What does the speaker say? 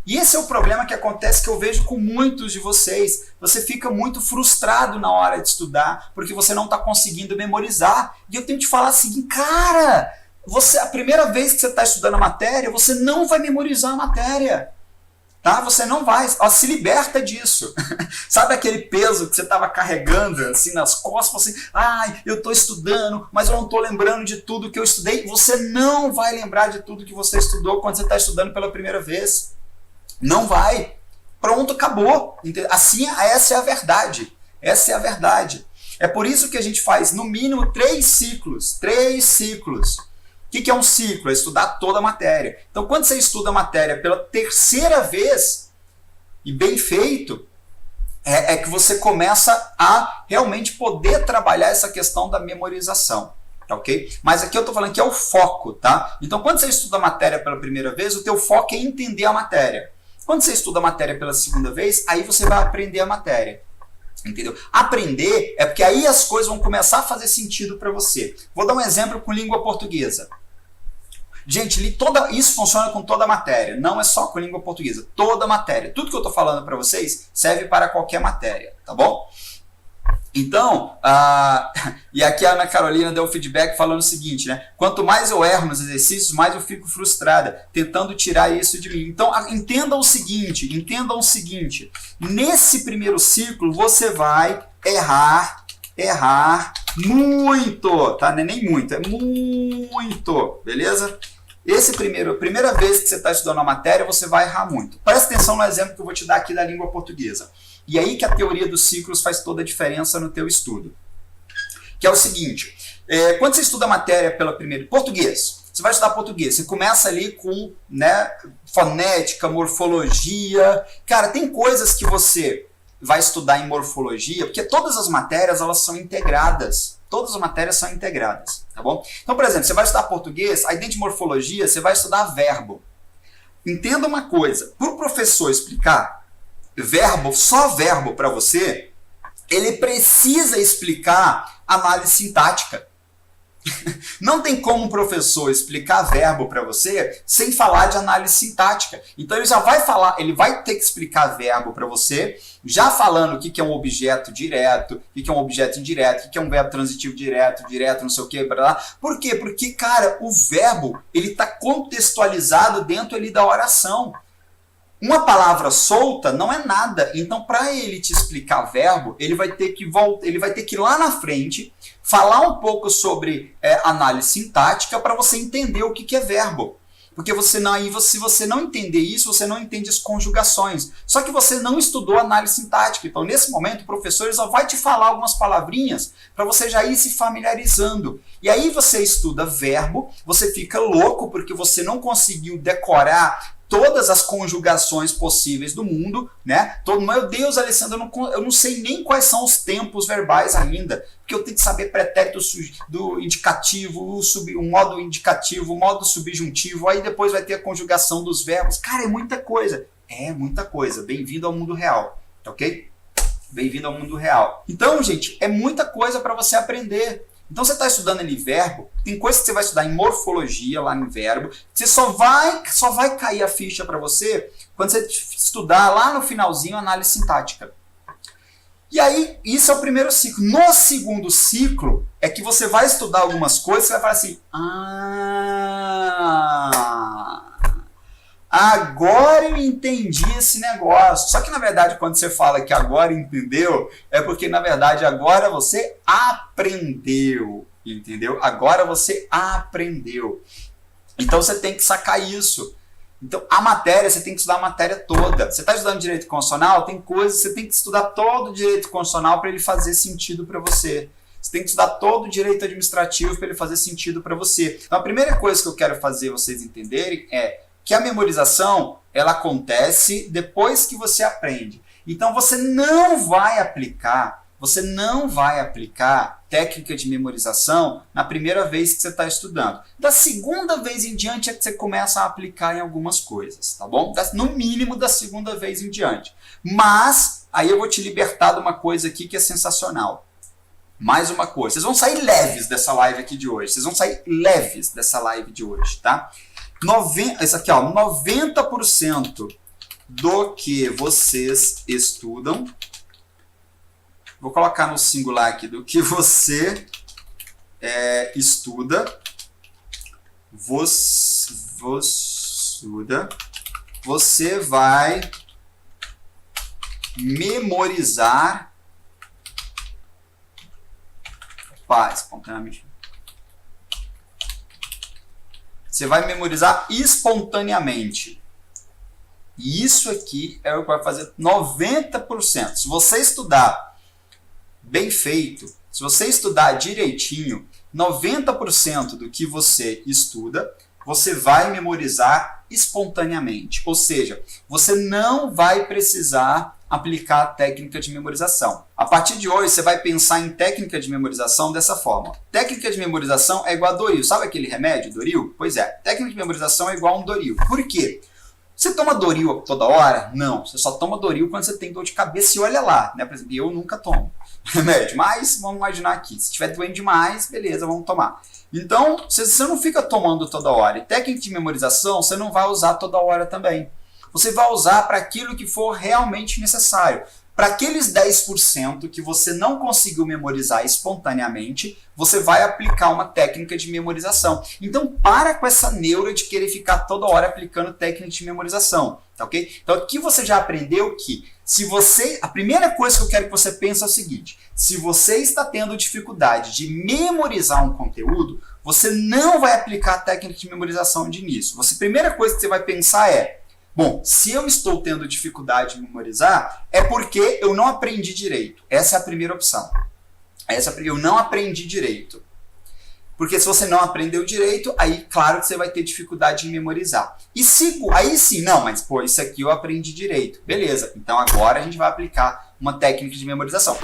E esse é o problema que acontece, que eu vejo com muitos de vocês. Você fica muito frustrado na hora de estudar, porque você não está conseguindo memorizar. E eu tenho que te falar assim, cara, a primeira vez que você está estudando a matéria, você não vai memorizar a matéria. Tá? Você não vai, se liberta disso. Sabe aquele peso que você estava carregando assim nas costas, assim, ai, eu estou estudando, mas eu não estou lembrando de tudo que eu estudei. Você não vai lembrar de tudo que você estudou quando você está estudando pela primeira vez. Não vai. Pronto, acabou. Assim, essa é a verdade. Essa é a verdade. É por isso que a gente faz, no mínimo, 3 ciclos. 3 ciclos. O que é um ciclo? É estudar toda a matéria. Então, quando você estuda a matéria pela terceira vez, e bem feito, é que você começa a realmente poder trabalhar essa questão da memorização. Tá, ok? Mas aqui eu estou falando que é o foco, tá? Então, quando você estuda a matéria pela primeira vez, o teu foco é entender a matéria. Quando você estuda a matéria pela segunda vez, aí você vai aprender a matéria. Entendeu? Aprender é porque aí as coisas vão começar a fazer sentido para você. Vou dar um exemplo com língua portuguesa. Gente, isso funciona com toda a matéria, não é só com língua portuguesa. Toda a matéria. Tudo que eu estou falando para vocês serve para qualquer matéria, tá bom? Então, e aqui a Ana Carolina deu feedback falando o seguinte, né? Quanto mais eu erro nos exercícios, mais eu fico frustrada, tentando tirar isso de mim. Então, entendam o seguinte, nesse primeiro ciclo você vai errar muito, tá? Não é nem muito, é muito, beleza? Primeira vez que você está estudando a matéria, você vai errar muito. Presta atenção no exemplo que eu vou te dar aqui da língua portuguesa. E aí que a teoria dos ciclos faz toda a diferença no teu estudo. Que é o seguinte, quando você estuda a matéria pela primeira... Português, você vai estudar português, você começa ali com, né, fonética, morfologia. Cara, tem coisas que você vai estudar em morfologia, porque todas as matérias elas são integradas. Todas as matérias são integradas, tá bom? Então, por exemplo, você vai estudar português, aí dentro de morfologia você vai estudar verbo. Entenda uma coisa, para o professor explicar só verbo para você, ele precisa explicar análise sintática. Não tem como um professor explicar verbo para você sem falar de análise sintática. Então ele já vai falar, ele vai ter que explicar verbo para você, já falando o que é um objeto direto, o que é um objeto indireto, o que é um verbo transitivo direto, não sei o que, para lá. Por quê? Porque, cara, o verbo ele está contextualizado dentro ali da oração. Uma palavra solta não é nada. Então, para ele te explicar verbo, ele vai ter que ir lá na frente, falar um pouco sobre análise sintática para você entender o que é verbo. Porque se você não entender isso, você não entende as conjugações. Só que você não estudou análise sintática. Então, nesse momento, o professor só vai te falar algumas palavrinhas para você já ir se familiarizando. E aí você estuda verbo, você fica louco porque você não conseguiu decorar todas as conjugações possíveis do mundo, né? Meu Deus, Alessandro, eu não sei nem quais são os tempos verbais ainda, porque eu tenho que saber pretérito do indicativo, o modo indicativo, o modo subjuntivo, aí depois vai ter a conjugação dos verbos. Cara, é muita coisa. É muita coisa. Bem-vindo ao mundo real, tá ok? Bem-vindo ao mundo real. Então, gente, é muita coisa para você aprender. Então você está estudando ali verbo, tem coisa que você vai estudar em morfologia lá no verbo, você só vai cair a ficha para você quando você estudar lá no finalzinho análise sintática. E aí, isso é o primeiro ciclo. No segundo ciclo, é que você vai estudar algumas coisas, você vai falar assim, agora eu entendi esse negócio. Só que, na verdade, quando você fala que agora entendeu, é porque, na verdade, agora você aprendeu. Entendeu? Agora você aprendeu. Então, você tem que sacar isso. Então, a matéria, você tem que estudar a matéria toda. Você está estudando direito constitucional, tem coisas, você tem que estudar todo o direito constitucional para ele fazer sentido para você. Você tem que estudar todo o direito administrativo para ele fazer sentido para você. Então, a primeira coisa que eu quero fazer vocês entenderem é que a memorização, ela acontece depois que você aprende. Então, você não vai aplicar técnica de memorização na primeira vez que você está estudando. Da segunda vez em diante é que você começa a aplicar em algumas coisas, tá bom? No mínimo da segunda vez em diante. Mas, aí eu vou te libertar de uma coisa aqui que é sensacional. Mais uma coisa, vocês vão sair leves dessa live aqui de hoje. Vocês vão sair leves dessa live de hoje, tá? Isso aqui, ó, 90% do que vocês estudam. Vou colocar no singular aqui, do que você estuda. Você vai memorizar espontaneamente. Você vai memorizar espontaneamente. E isso aqui é o que vai fazer 90%. Se você estudar bem feito, se você estudar direitinho, 90% do que você estuda, você vai memorizar espontaneamente. Ou seja, você não vai precisar aplicar a técnica de memorização. A partir de hoje, você vai pensar em técnica de memorização dessa forma. Técnica de memorização é igual a Doril. Sabe aquele remédio, Doril? Pois é, técnica de memorização é igual a um Doril. Por quê? Você toma Doril toda hora? Não, você só toma Doril quando você tem dor de cabeça e olha lá, né? Por exemplo, eu nunca tomo remédio, mas vamos imaginar aqui, se estiver doendo demais, beleza, vamos tomar. Então, você não fica tomando toda hora. E técnica de memorização, você não vai usar toda hora também. Você vai usar para aquilo que for realmente necessário. Para aqueles 10% que você não conseguiu memorizar espontaneamente, você vai aplicar uma técnica de memorização. Então, para com essa neura de querer ficar toda hora aplicando técnica de memorização, tá ok? Então, aqui você já aprendeu que a primeira coisa que eu quero que você pense é o seguinte: se você está tendo dificuldade de memorizar um conteúdo, você não vai aplicar a técnica de memorização de início. A primeira coisa que você vai pensar é: bom, se eu estou tendo dificuldade de memorizar, é porque eu não aprendi direito. Essa é a primeira opção. Eu não aprendi direito. Porque se você não aprendeu direito, aí claro que você vai ter dificuldade em memorizar. Aí sim, não, mas pô, isso aqui eu aprendi direito. Beleza, então agora a gente vai aplicar uma técnica de memorização.